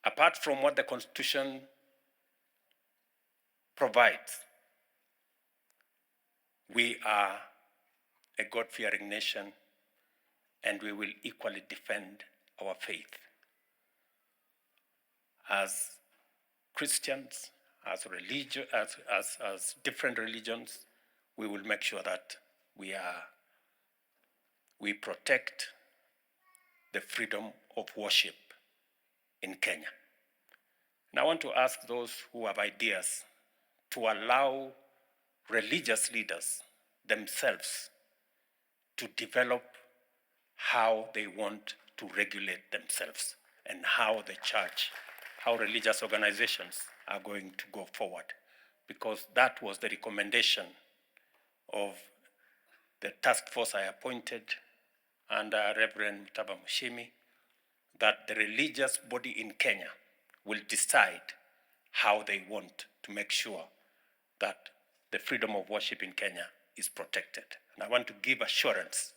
Apart from what the Constitution provides, we are a God-fearing nation, and we will equally defend our faith. As Christians, as different religions, we will make sure that we protect the freedom of worship in Kenya. And I want to ask those who have ideas to allow religious leaders themselves to develop how they want to regulate themselves and how the church, how religious organizations are going to go forward. Because that was the recommendation of the task force I appointed under Reverend Mutaba Mushimi, that the religious body in Kenya will decide how they want to make sure that the freedom of worship in Kenya is protected. And I want to give assurance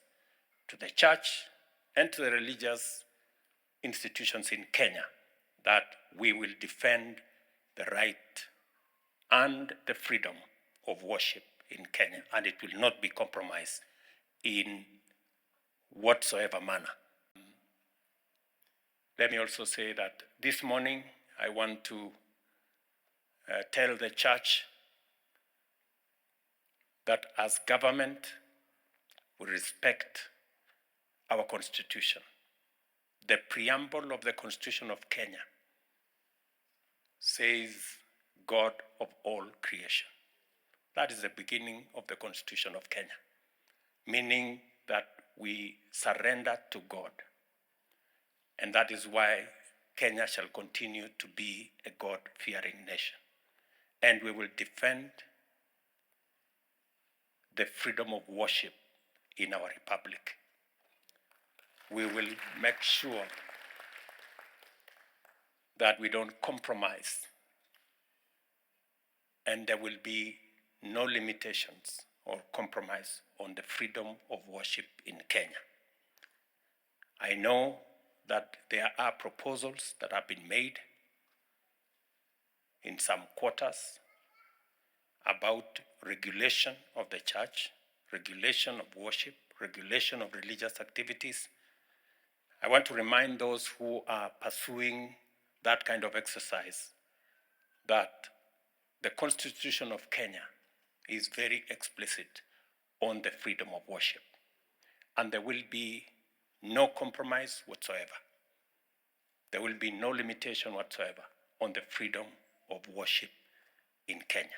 to the church and to the religious institutions in Kenya that we will defend the right and the freedom of worship in Kenya, and it will not be compromised in whatsoever manner. Let me also say that this morning I want to tell the church that as government, we respect our constitution. The preamble of the Constitution of Kenya says God of all creation. That is the beginning of the Constitution of Kenya, meaning that we surrender to God. And that is why Kenya shall continue to be a God-fearing nation. And we will defend the freedom of worship in our republic. We will make sure that we don't compromise, and there will be no limitations or compromise on the freedom of worship in Kenya. I know that there are proposals that have been made in some quarters about regulation of the church, regulation of worship, regulation of religious activities. I want to remind those who are pursuing that kind of exercise that the Constitution of Kenya is very explicit on the freedom of worship, and there will be no compromise whatsoever. There will be no limitation whatsoever on the freedom of worship in Kenya.